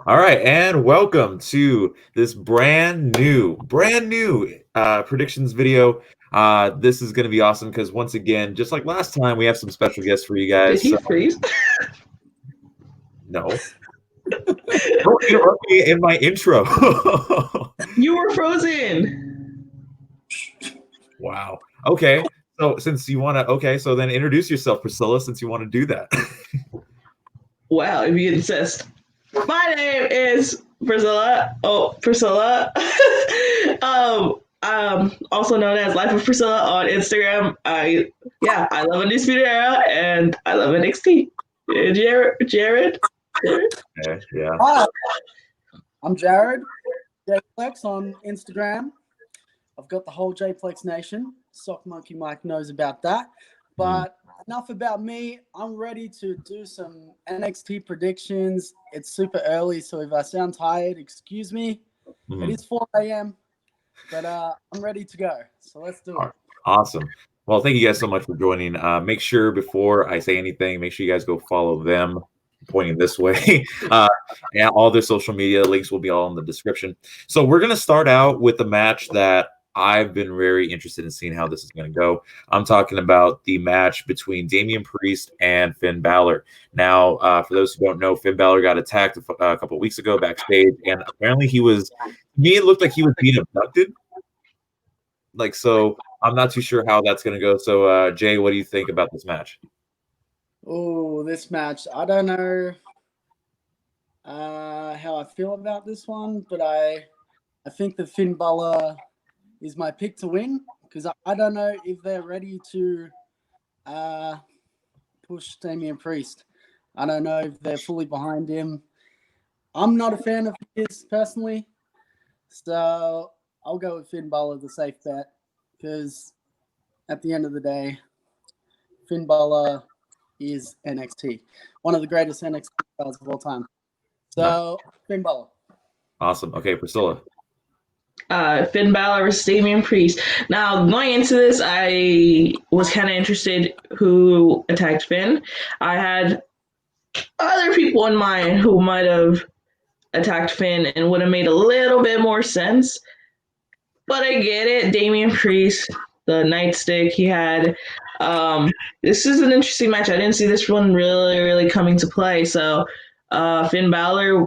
All right, and welcome to this brand new predictions video. This is going to be awesome because once again, just like last time, we have some special guests for you Did guys. he So, freeze? no, don't interrupt me in my intro. You were frozen. Wow. Okay. So since you want to, okay, so then introduce yourself, Priscilla, since you want to do that. Wow, if you insist. My name is Priscilla. Oh, Priscilla. Also known as Life of Priscilla on Instagram. I love Undisputed Era and I love NXT. Jared. Okay, yeah. Hi, I'm Jared, JayPLEX on Instagram. I've got the whole JayPLEX Nation. Sock Monkey Mike knows about that. But enough about me. I'm ready to do some NXT predictions. It's super early, so if I sound tired, excuse me. It is 4 a.m., but I'm ready to go. So let's do it. Awesome. Well, thank you guys so much for joining. Make sure before I say anything, make sure you guys go follow them, pointing this way. And all their social media links will be all in the description. So we're going to start out with the match that I've been very interested in seeing how this is going to go. I'm talking about the match between Damian Priest and Finn Balor. Now, for those who don't know, Finn Balor got attacked a couple of weeks ago backstage, and apparently to me, it looked like he was being abducted. So I'm not too sure how that's going to go. So, Jay, what do you think about this match? Oh, this match. I don't know how I feel about this one, but I think that Finn Balor is my pick to win because I don't know if they're ready to push Damian Priest. I don't know if they're fully behind him. I'm not a fan of his personally, so I'll go with Finn Balor, the safe bet, because at the end of the day, Finn Balor is NXT, one of the greatest NXT stars of all time. So, Finn Balor. Awesome. Okay, Priscilla. Finn Balor versus Damian Priest. Now, going into this, I was kind of interested who attacked Finn. I had other people in mind who might have attacked Finn and would have made a little bit more sense. But I get it. Damian Priest, the nightstick he had. This is an interesting match. I didn't see this one really coming to play. So, Finn Balor,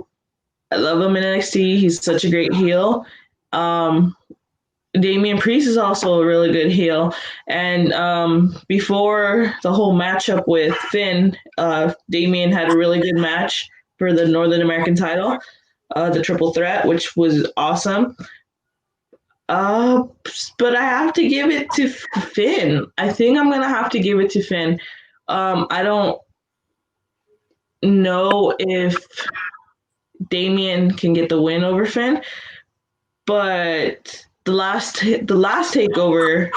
I love him in NXT. He's such a great heel. Damian Priest is also a really good heel. And before the whole matchup with Finn, Damian had a really good match for the Northern American title, the triple threat, which was awesome. But I have to give it to Finn. I think I'm going to have to give it to Finn. I don't know if Damian can get the win over Finn, but the last takeover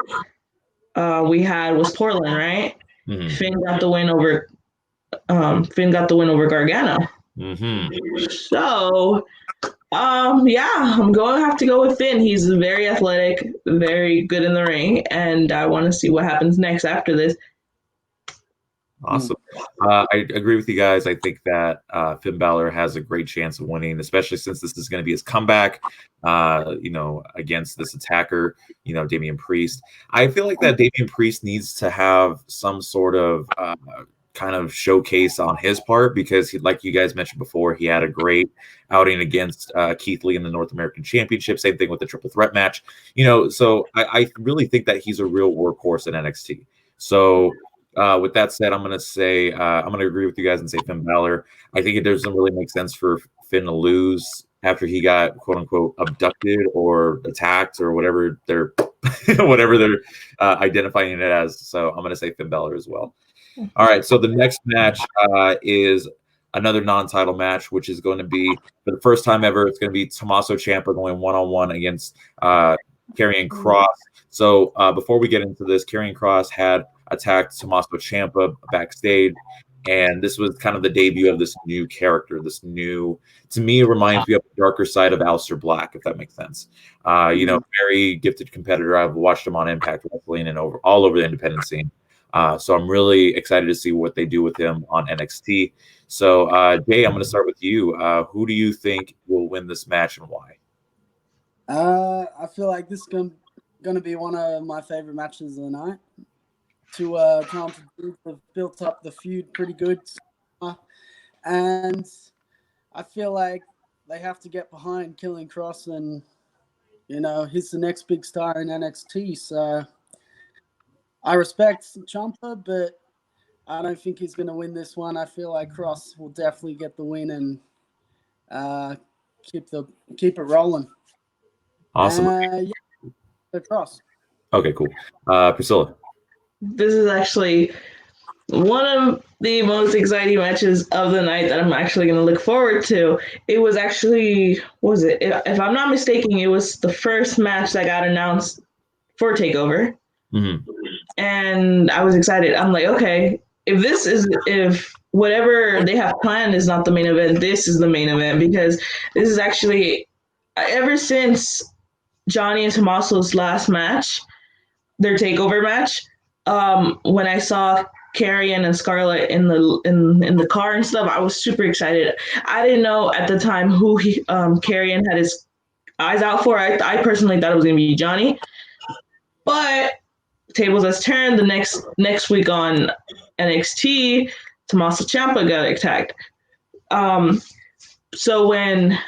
we had was Portland, right? Mm-hmm. Finn got the win over Gargano. Mm-hmm. So, I'm going to have to go with Finn. He's very athletic, very good in the ring, and I want to see what happens next after this. Awesome. I agree with you guys. I think that Finn Balor has a great chance of winning, especially since this is going to be his comeback, against this attacker, Damian Priest. I feel like that Damian Priest needs to have some sort of kind of showcase on his part because, like you guys mentioned before, he had a great outing against Keith Lee in the North American Championship. Same thing with the triple threat match. So I really think that he's a real workhorse in NXT. So with that said, I'm going to say I'm going to agree with you guys and say Finn Balor. I think it doesn't really make sense for Finn to lose after he got quote unquote abducted or attacked or whatever they're identifying it as. So I'm going to say Finn Balor as well. All right. So the next match is another non-title match, which is going to be for the first time ever. It's going to be Tommaso Ciampa going one-on-one against Karrion Kross. So before we get into this, Karrion Kross had attacked Tommaso Ciampa backstage, and this was kind of the debut of this new character. This new, to me, it reminds me of the darker side of Aleister Black, if that makes sense. Very gifted competitor. I've watched him on Impact Wrestling and all over the independent scene. So I'm really excited to see what they do with him on NXT. So, Jay, I'm going to start with you. Who do you think will win this match and why? I feel like this is gonna be one of my favorite matches of the night. Two talented dudes have built up the feud pretty good, and I feel like they have to get behind Killing Cross, and he's the next big star in NXT. So I respect Ciampa, but I don't think he's gonna win this one. I feel like Cross will definitely get the win and keep it rolling. Awesome. The Cross. Okay, cool. Priscilla. This is actually one of the most exciting matches of the night that I'm actually going to look forward to. It was actually, if I'm not mistaken, it was the first match that got announced for TakeOver. Mm-hmm. And I was excited. I'm like, okay, if whatever they have planned is not the main event, this is the main event, because this is actually, ever since Johnny and Tommaso's last match, their TakeOver match, when I saw Karrion and Scarlett in the car and stuff, I was super excited. I didn't know at the time who Karrion had his eyes out for. I personally thought it was gonna be Johnny, but tables has turned. The next week on NXT, Tommaso Ciampa got attacked. So when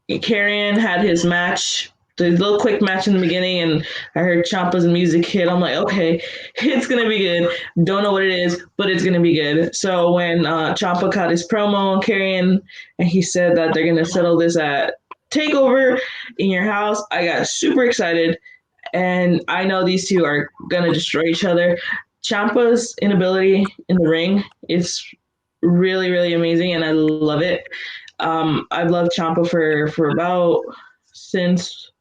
Karrion had his match, the little quick match in the beginning, and I heard Ciampa's music hit, I'm like, okay, it's gonna be good. Don't know what it is, but it's gonna be good. So when Ciampa cut his promo on Karrion, and he said that they're gonna settle this at TakeOver in your house, I got super excited, and I know these two are gonna destroy each other. Ciampa's inability in the ring is really, really amazing, and I love it. I've loved Ciampa for about since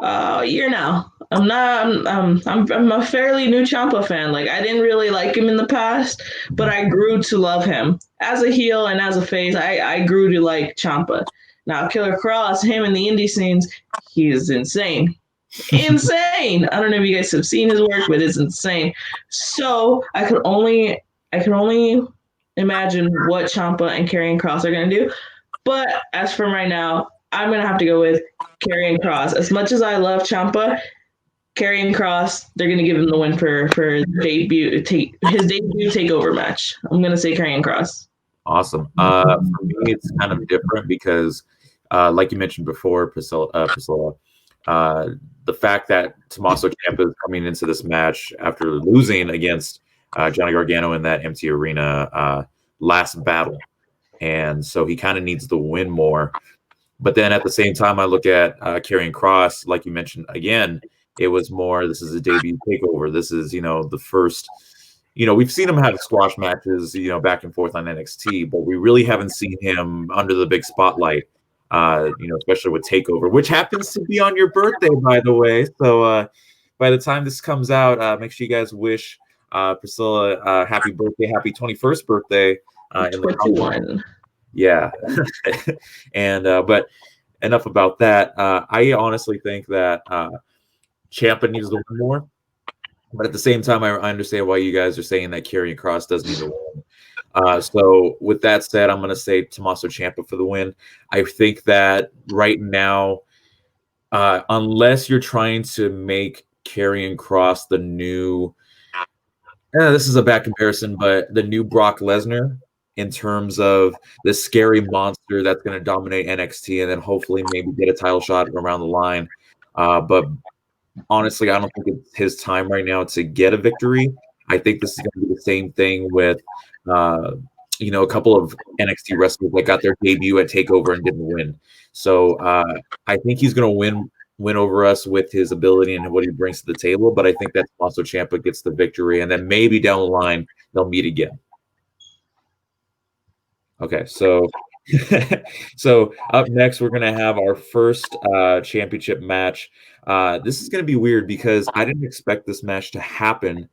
a year now. I'm a fairly new Ciampa fan. Like, I didn't really like him in the past, but I grew to love him as a heel and as a face. I grew to like Ciampa. Now Killer Cross, him in the indie scenes, he is insane. Insane. I don't know if you guys have seen his work, but it's insane. So I could only imagine what Ciampa and Karrion Cross are gonna do. But as from right now, I'm gonna have to go with Karrion Cross. As much as I love Ciampa, Karrion Cross, they're gonna give him the win for his debut takeover match. I'm gonna say Karrion Cross. Awesome. For me, it's kind of different because, like you mentioned before, Priscilla, the fact that Tommaso Ciampa is coming into this match after losing against Johnny Gargano in that empty arena last battle, and so he kind of needs the win more. But then at the same time, I look at Karrion Cross, like you mentioned again. It was more, this is a debut takeover. This is, the first, we've seen him have squash matches, back and forth on NXT, but we really haven't seen him under the big spotlight, especially with TakeOver, which happens to be on your birthday, by the way. So by the time this comes out, make sure you guys wish Priscilla happy birthday, happy 21st birthday. 21. Yeah. And but enough about that. I honestly think that Ciampa needs to win more, but at the same time, I understand why you guys are saying that Karrion Cross does need to win. So with that said, I'm going to say Tommaso Ciampa for the win. I think that right now, unless you're trying to make Karrion Cross the new, this is a bad comparison, but the new Brock Lesnar, in terms of the scary monster that's going to dominate NXT and then hopefully maybe get a title shot around the line. But honestly, I don't think it's his time right now to get a victory. I think this is going to be the same thing with, a couple of NXT wrestlers that got their debut at TakeOver and didn't win. So I think he's going to win over us with his ability and what he brings to the table. But I think that also Ciampa gets the victory, and then maybe down the line they'll meet again. Okay, so up next we're gonna have our first championship match. This is gonna be weird because I didn't expect this match to happen.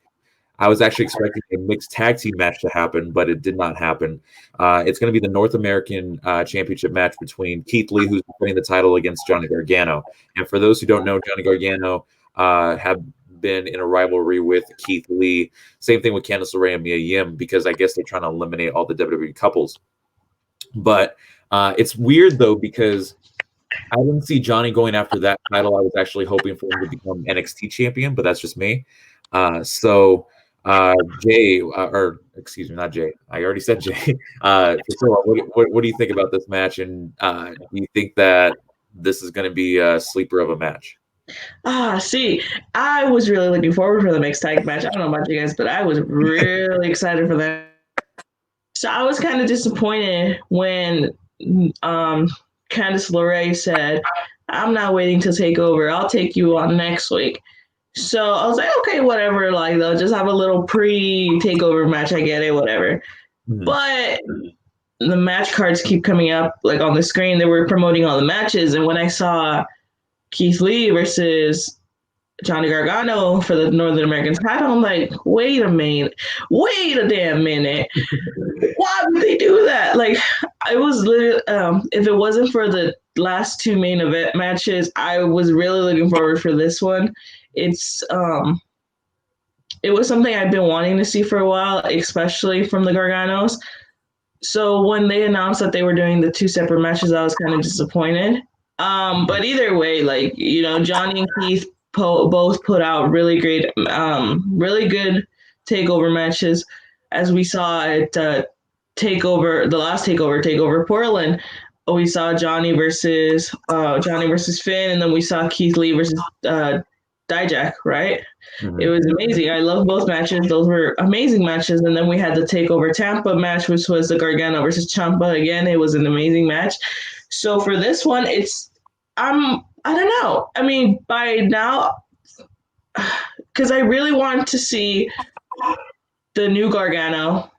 I was actually expecting a mixed tag team match to happen, but it did not happen. It's going to be the North American Championship match between Keith Lee, who's defending the title, against Johnny Gargano. And for those who don't know, Johnny Gargano had been in a rivalry with Keith Lee. Same thing with Candice LeRae and Mia Yim, because I guess they're trying to eliminate all the WWE couples. But it's weird though, because I didn't see Johnny going after that title. I was actually hoping for him to become NXT champion, but that's just me. Jay, or excuse me, not Jay. I already said Jay. Priscilla, what do you think about this match? And do you think that this is going to be a sleeper of a match? See, I was really looking forward for the mixed tag match. I don't know about you guys, but I was really excited for that. So I was kind of disappointed when Candice LeRae said, "I'm not waiting to take over. I'll take you on next week." So I was like, okay, whatever. Like, they'll just have a little pre-takeover match. I get it, whatever. Mm-hmm. But the match cards keep coming up, like, on the screen. They were promoting all the matches. And when I saw Keith Lee versus Johnny Gargano for the Northern American title, I'm like, wait a damn minute. Why would they do that? Like, it was literally, if it wasn't for the last two main event matches, I was really looking forward for this one. It's it was something I've been wanting to see for a while, especially from the Garganos. So when they announced that they were doing the two separate matches, I was kind of disappointed. But either way, like, you know, Johnny and Keith both put out really great, really good takeover matches, as we saw at takeover, the last takeover Portland. We saw Johnny versus Finn, and then we saw Keith Lee versus Dijak, right? Mm-hmm. It was amazing. I love both matches. Those were amazing matches. And then we had the TakeOver Tampa match, which was the Gargano versus Ciampa. Again, it was an amazing match. So for this one, I don't know. I mean, by now, because I really want to see the new Gargano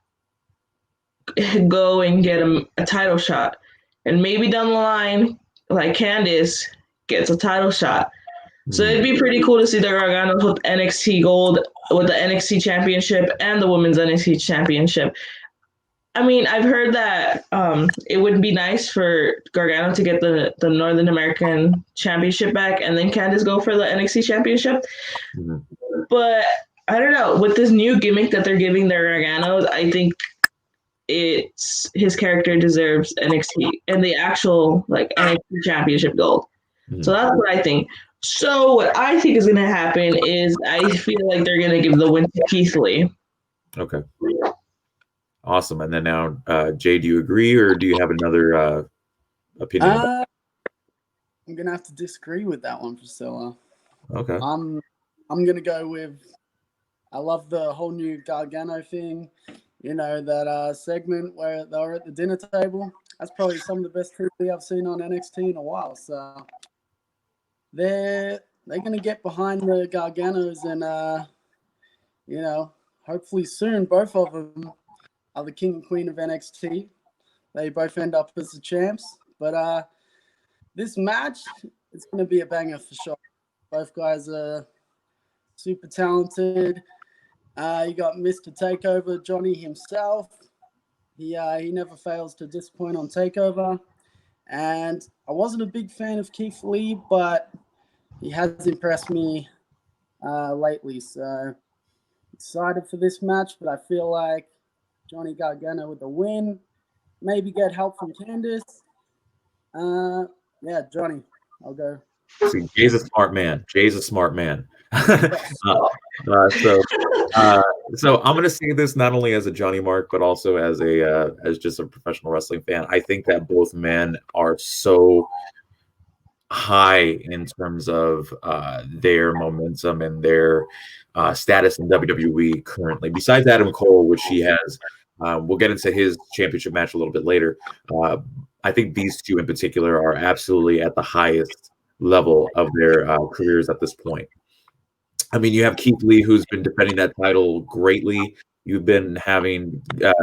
go and get a title shot. And maybe down the line, like Candice gets a title shot. So it'd be pretty cool to see the Garganos with NXT Gold, with the NXT Championship and the Women's NXT Championship. I mean, I've heard that it would be nice for Gargano to get the Northern American Championship back and then Candice go for the NXT Championship. Mm-hmm. But I don't know. With this new gimmick that they're giving their Garganos, I think his character deserves NXT and the actual, like, NXT Championship Gold. Mm-hmm. So that's what I think. So what I think is going to happen is I feel like they're going to give the win to Keith Lee. Okay. Awesome. And then now, Jay, do you agree or do you have another opinion? I'm going to have to disagree with that one, Priscilla. Okay. I'm going to go with, I love the whole new Gargano thing. You know, that segment where they were at the dinner table. That's probably some of the best TV I've seen on NXT in a while. So they're going to get behind the Garganos and, you know, hopefully soon both of them are the king and queen of NXT. They both end up as the champs. But this match, it's going to be a banger for sure. Both guys are super talented. You got Mr. TakeOver, Johnny himself. He never fails to disappoint on TakeOver. And I wasn't a big fan of Keith Lee, but he has impressed me lately. So excited for this match, but I feel like Johnny Gargano with the win. Maybe get help from Candice. Yeah, Johnny, I'll go. See, Jay's a smart man. So I'm going to say this not only as a Johnny Mark, but also as just a professional wrestling fan. I think that both men are so high in terms of their momentum and their status in WWE currently. Besides Adam Cole, which he has, we'll get into his championship match a little bit later. I think these two in particular are absolutely at the highest level of their careers at this point. I mean, you have Keith Lee, who's been defending that title greatly. You've been having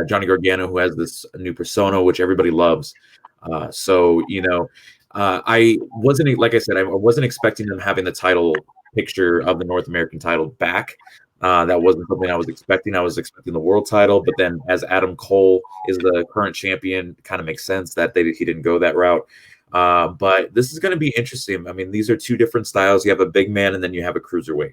Johnny Gargano, who has this new persona, which everybody loves. So, you know, I wasn't, like I said, I wasn't expecting them having the title picture of the North American title back. That wasn't something I was expecting. I was expecting the world title, but then as Adam Cole is the current champion, it kind of makes sense that he didn't go that route. But this is going to be interesting. I mean, these are two different styles. You have a big man and then you have a cruiserweight.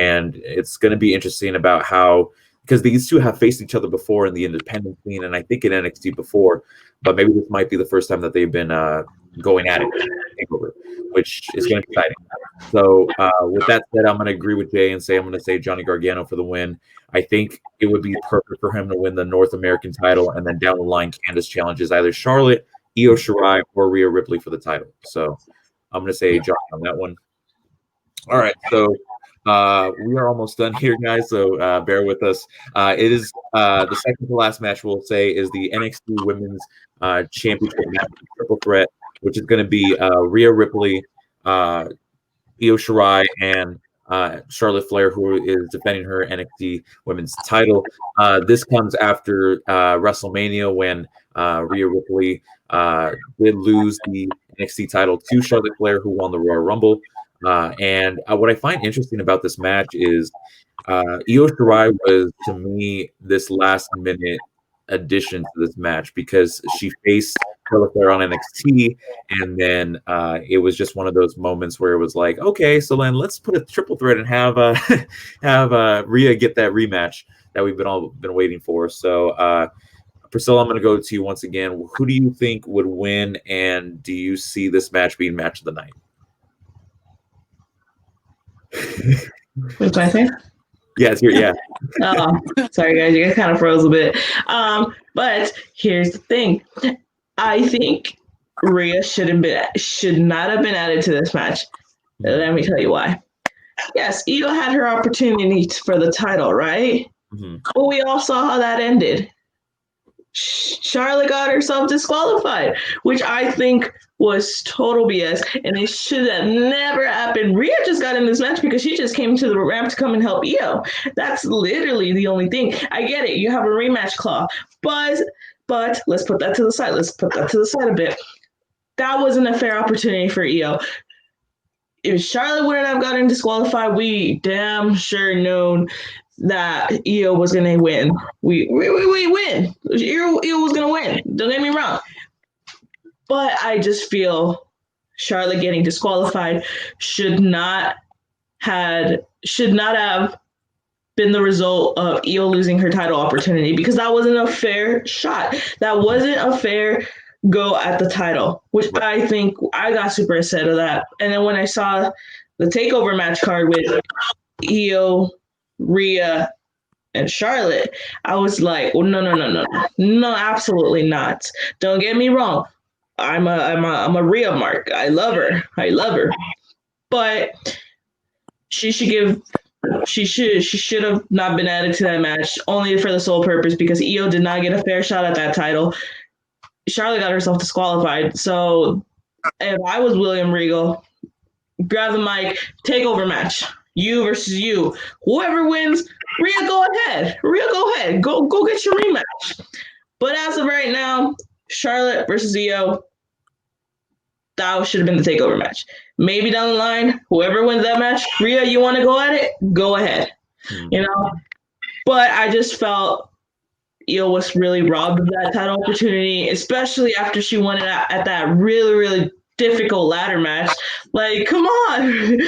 and it's going to be interesting about how, because these two have faced each other before in the independent scene, and I think in NXT before, but maybe this might be the first time that they've been going at it, TakeOver, which is going to be exciting. So with that said, I'm going to agree with Jay and say I'm going to say Johnny Gargano for the win. I think it would be perfect for him to win the North American title, and then down the line, Candice challenges either Charlotte, Io Shirai, or Rhea Ripley for the title. So I'm going to say Johnny on that one. All right, so we are almost done here, guys, so bear with us. It is the second to last match, we'll say, is the NXT Women's Championship match, triple threat, which is going to be Rhea Ripley, Io Shirai, and Charlotte Flair, who is defending her NXT Women's title. This comes after WrestleMania when Rhea Ripley did lose the NXT title to Charlotte Flair, who won the Royal Rumble. And what I find interesting about this match is Io Shirai was, to me, this last minute addition to this match because she faced Charlotte Flair on NXT, and then it was just one of those moments where it was like, okay, so then let's put a triple threat and have Rhea get that rematch that we've been waiting for. So Priscilla, I'm going to go to you once again. Who do you think would win, and do you see this match being match of the night? What's my thing? Yes, yeah. Oh, sorry guys, you guys kind of froze a bit. But here's the thing: I think Rhea should not have been added to this match. Let me tell you why. Yes, Io had her opportunity for the title, right? Mm-hmm. But we all saw how that ended. Charlotte got herself disqualified, which I think was total BS, and it should have never happened. Rhea just got in this match because she just came to the ramp to come and help Io. That's literally the only thing. I get it. You have a rematch clause, but let's put that to the side. Let's put that to the side a bit. That wasn't a fair opportunity for Io. If Charlotte wouldn't have gotten disqualified, we damn sure known that Io was gonna win. We win. Io was gonna win. Don't get me wrong. But I just feel Charlotte getting disqualified should not have been the result of Io losing her title opportunity, because that wasn't a fair shot. That wasn't a fair go at the title, which I think I got super upset of that. And then when I saw the TakeOver match card with Io, Rhea, and Charlotte, I was like, well, no, absolutely not. Don't get me wrong. I'm a Rhea mark. I love her, but she should have not been added to that match, only for the sole purpose because Io did not get a fair shot at that title. Charlotte got herself disqualified. So if I was William Regal, grab the mic, TakeOver match. You versus you. Whoever wins, Rhea, go ahead. Go get your rematch. But as of right now, Charlotte versus Io, that should have been the TakeOver match. Maybe down the line, whoever wins that match, Rhea, you want to go at it? Go ahead. You know? But I just felt Io was really robbed of that title opportunity, especially after she won it at that really, really difficult ladder match. Like, come on.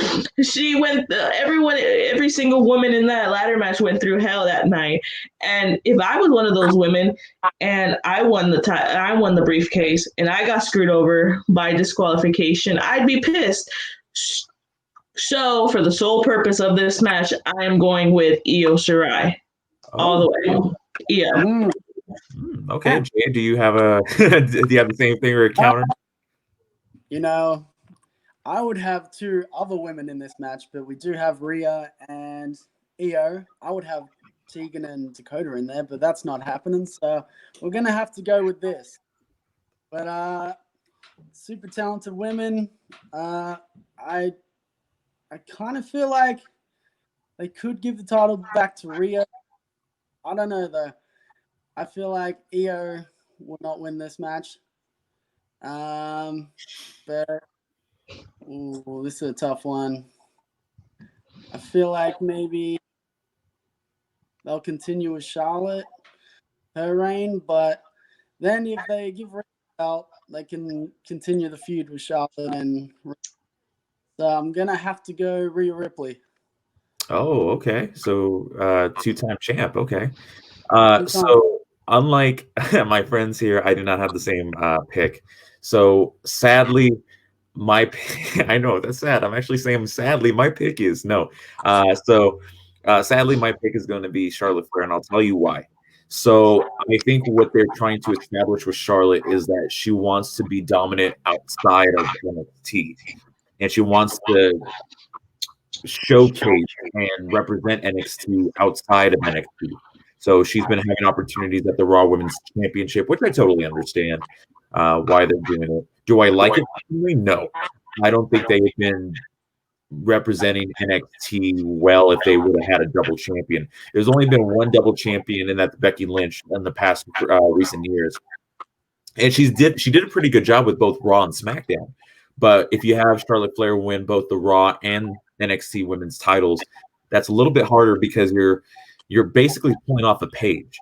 She went, every single woman in that ladder match went through hell that night. And if I was one of those women and I won the briefcase and I got screwed over by disqualification, I'd be pissed. So for the sole purpose of this match, I am going with Io Shirai all the way. Yeah. Okay, Jay, do you have the same thing or a counter? You know, I would have two other women in this match, but we do have Rhea and Io. I would have Tegan and Dakota in there, but that's not happening. So we're gonna have to go with this. But super talented women. I kind of feel like they could give the title back to Rhea. I don't know though. I feel like Io will not win this match. But this is a tough one. I feel like maybe they'll continue with Charlotte, her reign, but then if they give Rhea the belt, they can continue the feud with Charlotte and. So I'm gonna have to go Rhea Ripley. Oh, okay. So two-time champ. Okay. Two times. So unlike my friends here, I do not have the same pick. So sadly, I know that's sad. I'm actually saying sadly, my pick is no. Sadly, my pick is going to be Charlotte Flair, and I'll tell you why. So I think what they're trying to establish with Charlotte is that she wants to be dominant outside of NXT, and she wants to showcase and represent NXT outside of NXT. So she's been having opportunities at the Raw Women's Championship, which I totally understand why they're doing it. Do I like it? No. I don't think they've been representing NXT well if they would have had a double champion. There's only been one double champion, and that's Becky Lynch in the past recent years. And she did a pretty good job with both Raw and SmackDown. But if you have Charlotte Flair win both the Raw and NXT women's titles, that's a little bit harder because you're basically pulling off a page.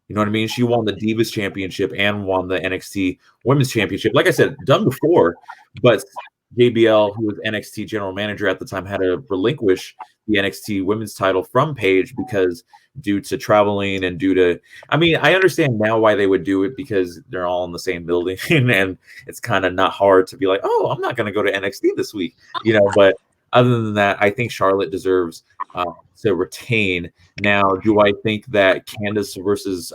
You know what I mean? She won the Divas Championship and won the NXT Women's Championship. Like I said, done before, but JBL, who was NXT general manager at the time, had to relinquish the NXT women's title from Paige because due to traveling and due to, I mean, I understand now why they would do it because they're all in the same building and it's kind of not hard to be like, oh, I'm not going to go to NXT this week, you know. But other than that, I think Charlotte deserves to retain. Now, do I think that Candice versus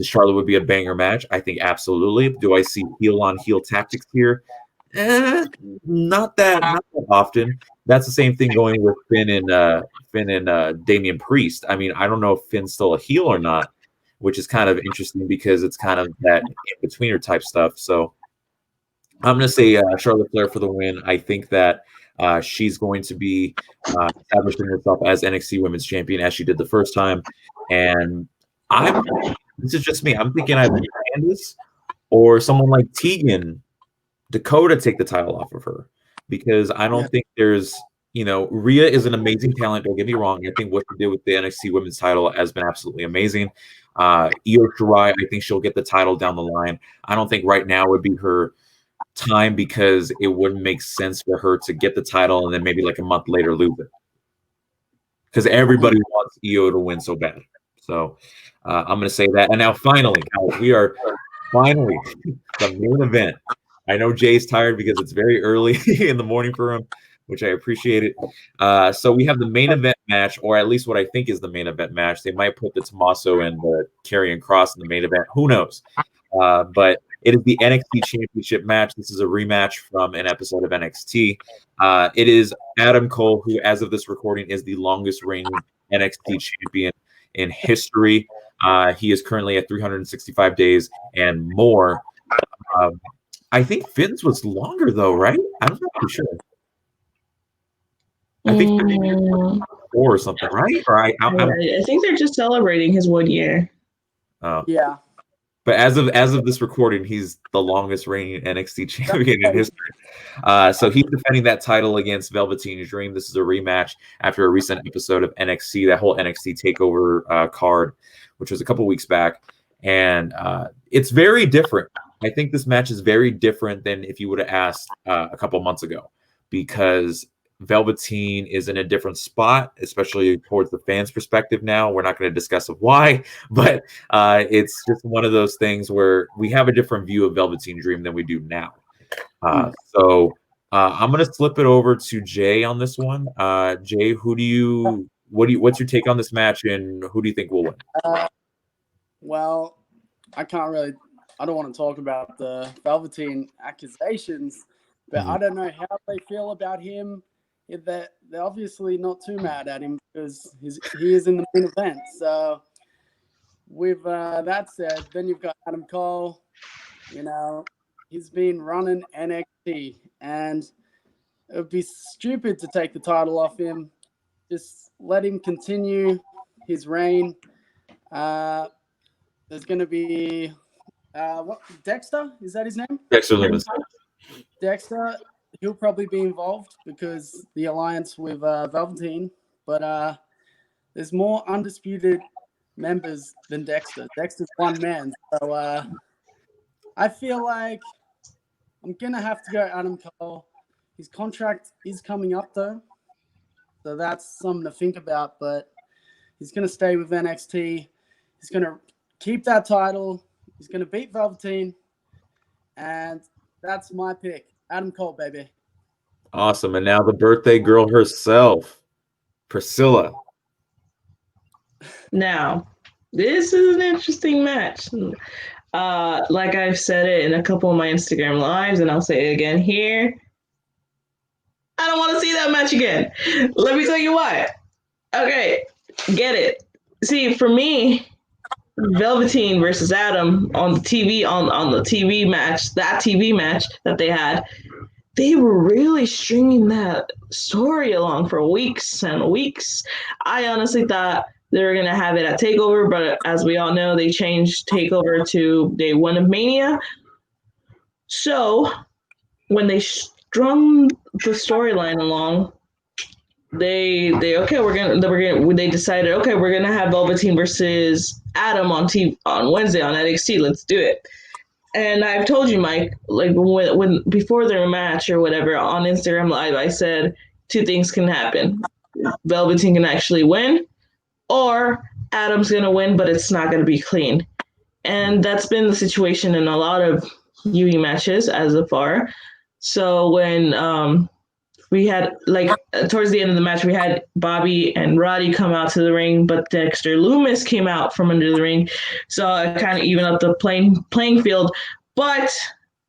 Charlotte would be a banger match? I think absolutely. Do I see heel on heel tactics here? Not that often. That's the same thing going with Finn and Damian Priest. I mean, I don't know if Finn's still a heel or not, which is kind of interesting because it's kind of that in-betweener type stuff. So I'm going to say Charlotte Flair for the win. I think that she's going to be establishing herself as NXT Women's Champion as she did the first time. And this is just me. I'm thinking either Candice or someone like Tegan Dakota take the title off of her because I don't think there's, Rhea is an amazing talent. Don't get me wrong. I think what she did with the NXT Women's title has been absolutely amazing. Io Shirai, I think she'll get the title down the line. I don't think right now would be her time because it wouldn't make sense for her to get the title and then maybe like a month later lose it because everybody wants Io to win so bad. So I'm going to say that. And now finally, we are finally the main event. I know Jay's tired because it's very early in the morning for him, which I appreciate it. So we have the main event match, or at least what I think is the main event match. They might put the Tommaso and the Karrion Kross in the main event. Who knows? But it is the NXT Championship match. This is a rematch from an episode of NXT. It is Adam Cole, who, as of this recording, is the longest reigning NXT champion in history. He is currently at 365 days and more. I think Finn's was longer though, right? I'm not too sure. I think 4 or something, right? Or I think they're just celebrating his 1 year. Oh Yeah. But as of this recording, he's the longest reigning NXT champion in history. So he's defending that title against Velveteen Dream. This is a rematch after a recent episode of NXT, that whole NXT TakeOver card, which was a couple weeks back, and it's very different. I think this match is very different than if you would have asked a couple months ago, because Velveteen is in a different spot, especially towards the fans' perspective now. We're not going to discuss why, but it's just one of those things where we have a different view of Velveteen Dream than we do now. So I'm going to flip it over to Jay on this one. Jay, what's your take on this match, and who do you think will win? Well, I don't want to talk about the Velveteen accusations, but I don't know how they feel about him. They're obviously not too mad at him because he is in the main event. So with that said, then you've got Adam Cole. He's been running NXT, and it would be stupid to take the title off him. Just let him continue his reign. There's going to be Dexter? Is that his name? Dexter Lumis. Dexter, he'll probably be involved because the alliance with Velveteen, but there's more undisputed members than Dexter. Dexter's one man, so I feel like I'm gonna have to go Adam Cole. His contract is coming up though, So that's something to think about. But he's going to stay with NXT. He's going to keep that title. He's going to beat Velveteen. And that's my pick. Adam Cole, baby. Awesome. And now the birthday girl herself, Priscilla. Now, this is an interesting match. Like I've said it in a couple of my Instagram lives, and I'll say it again here. I don't want to see that match again. Let me tell you why. Okay, get it. See, for me, Velveteen versus Adam on the TV on the TV match, that TV match that they had, they were really stringing that story along for weeks and weeks. I honestly thought they were gonna have it at TakeOver, but as we all know, they changed TakeOver to day one of Mania. So when they strung the storyline along, they decided, okay, we're gonna have Velveteen versus Adam on TV on Wednesday on NXT. Let's do it. And I've told you, Mike, like when before their match or whatever on Instagram Live, I said two things can happen: Velveteen can actually win, or Adam's gonna win, but it's not gonna be clean. And that's been the situation in a lot of UE matches as of far. So when we had towards the end of the match, we had Bobby and Roddy come out to the ring, but Dexter Lumis came out from under the ring, so it kind of evened up the playing field. But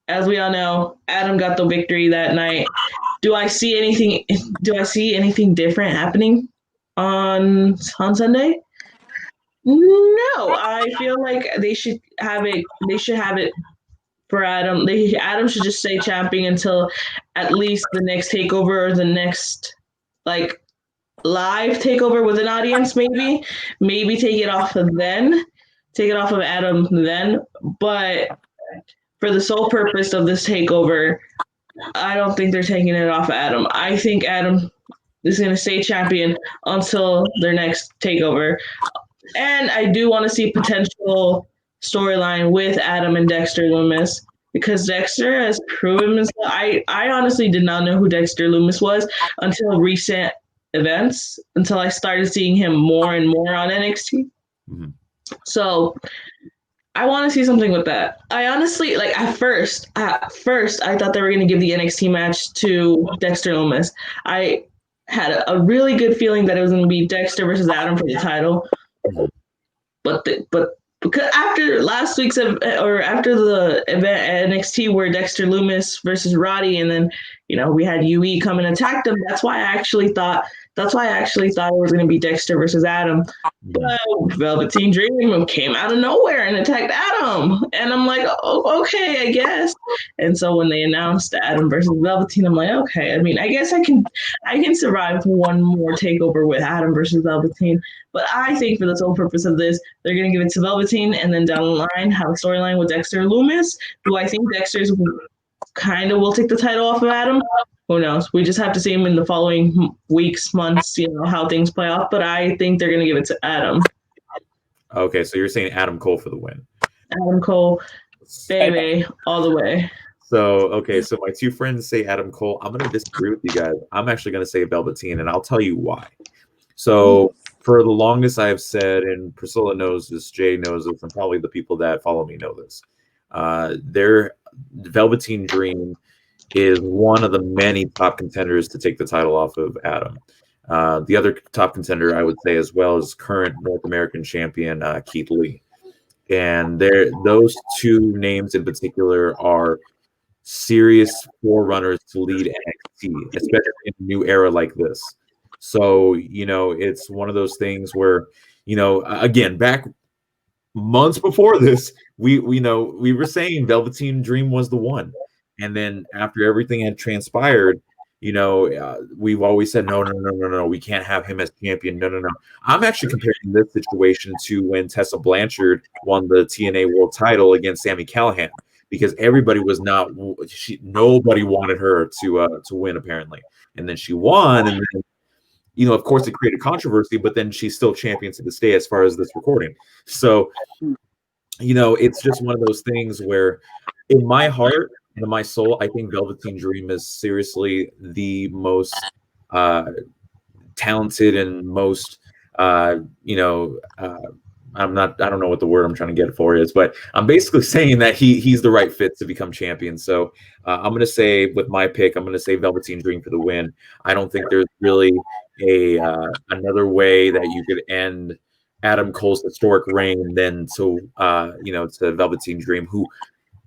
as we all know, Adam got the victory that night. Do I see anything different happening on Sunday? No, I feel like they should have it. They should have it for Adam. Adam should just stay champion until at least the next takeover or the next like live takeover with an audience. Maybe take it off of Adam then. But for the sole purpose of this takeover, I don't think they're taking it off of Adam. I think Adam is going to stay champion until their next takeover. And I do want to see potential storyline with Adam and Dexter Lumis because Dexter has proven himself. I honestly did not know who Dexter Lumis was until recent events, until I started seeing him more and more on NXT. Mm-hmm. So I want to see something with that. I honestly, at first, I thought they were going to give the NXT match to Dexter Lumis. I had a really good feeling that it was going to be Dexter versus Adam for the title. But because after last week's or after the event at NXT where Dexter Lumis versus Roddy, and then we had UE come and attack them. That's why I actually thought it was going to be Dexter versus Adam. But Velveteen Dream came out of nowhere and attacked Adam, and I'm like, oh, okay, I guess. And so when they announced Adam versus Velveteen, I'm like, okay. I mean, I guess I can survive one more takeover with Adam versus Velveteen. But I think for the sole purpose of this, they're going to give it to Velveteen, and then down the line have a storyline with Dexter Lumis, who I think Dexter's kind of will take the title off of Adam. Who knows? We just have to see him in the following weeks, months, how things play off. But I think they're going to give it to Adam. Okay, so you're saying Adam Cole for the win. Adam Cole, baby, all the way. So my two friends say Adam Cole. I'm going to disagree with you guys. I'm actually going to say Velveteen, and I'll tell you why. So for the longest I have said, and Priscilla knows this, Jay knows this, and probably the people that follow me know this, their Velveteen Dream is one of the many top contenders to take the title off of Adam. The other top contender, I would say, as well, is current North American champion Keith Lee. And those two names in particular are serious forerunners to lead NXT, especially in a new era like this. So, it's one of those things where, again, back months before this, we were saying Velveteen Dream was the one. And then after everything had transpired, we've always said, no, we can't have him as champion. No. I'm actually comparing this situation to when Tessa Blanchard won the TNA World title against Sami Callihan, because everybody was nobody wanted her to win, apparently. And then she won, and then, of course, it created controversy, but then she's still champion to this day as far as this recording. So, it's just one of those things where in my heart and in my soul, I think Velveteen Dream is seriously the most talented and most, you know, I don't know what the word I'm trying to get for is, but I'm basically saying that he's the right fit to become champion. So I'm going to say with my pick, I'm going to say Velveteen Dream for the win. I don't think there's really another way that you could end Adam Cole's historic reign than to you know, to Velveteen Dream, who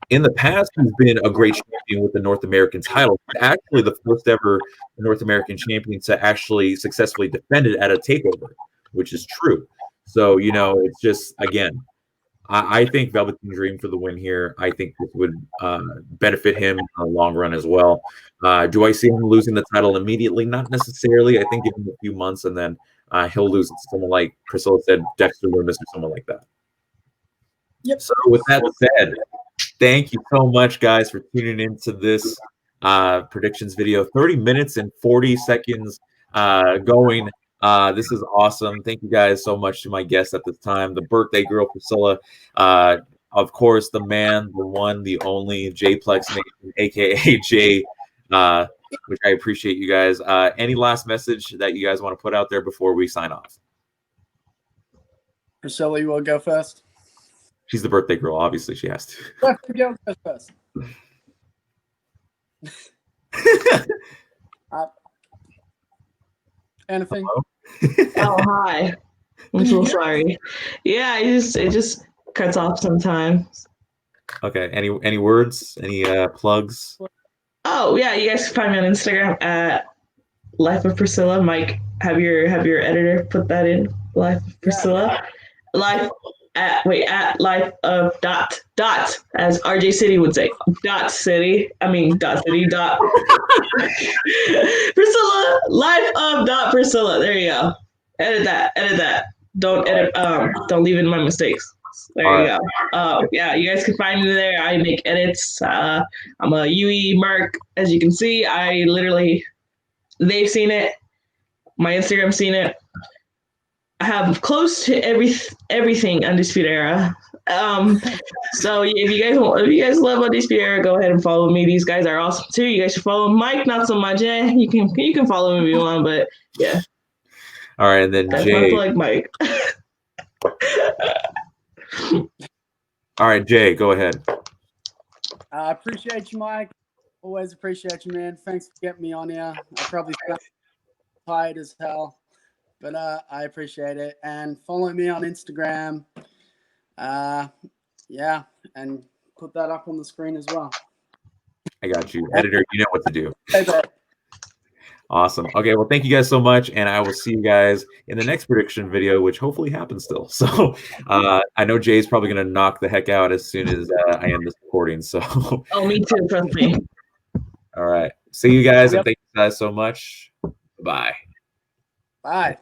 in the past has been a great champion with the North American title. Actually, the first ever North American champion to actually successfully defend it at a takeover, which is true. So, you know, it's just, again, I think Velveteen Dream for the win here. I think this would benefit him in the long run as well. Do I see him losing the title immediately? Not necessarily. I think give him a few months, and then he'll lose it to someone like Priscilla said, Dexter Lumis, or someone like that. Yep. So with that said, thank you so much, guys, for tuning into this predictions video. 30 minutes and 40 seconds going. This is awesome. Thank you guys so much to my guests at this time, the birthday girl Priscilla, of course, the man, the one, the only JayPLEX Nation, aka Jay, which I appreciate you guys. Any last message that you guys want to put out there before we sign off? Priscilla, you want to go first? She's the birthday girl. Obviously, she has to. Go first. Anything? Oh, hi. I'm so sorry. Yeah, it just cuts off sometimes. Okay. Any words? Any plugs? Oh yeah, you guys can find me on Instagram at Life of Priscilla. Mike, have your editor put that in. Life of Priscilla. Life at life of dot as RJ City would say. Dot city. I mean dot city dot Priscilla. Life of dot Priscilla. There you go. Edit that. Don't edit don't leave in my mistakes. There you go. Yeah, you guys can find me there. I make edits. I'm a UE Merc. As you can see, they've seen it. My Instagram's seen it. I have close to everything Undisputed Era. So if you guys love Undisputed Era, go ahead and follow me. These guys are awesome too. You guys should follow Mike, not so much. You can follow him if you want, but yeah. All right, and then that's Jay. my plug, Mike. All right, Jay, go ahead. I appreciate you, Mike. Always appreciate you, man. Thanks for getting me on here. I probably felt tired as hell, but I appreciate it. And follow me on Instagram. Yeah, and put that up on the screen as well. I got you. Editor, you know what to do. Okay. Awesome. Okay, well, thank you guys so much, and I will see you guys in the next prediction video, which hopefully happens still. So I know Jay's probably going to knock the heck out as soon as I end this recording. So. Oh, me too. Trust me. All right. See you guys, and thank you guys so much. Bye. Bye.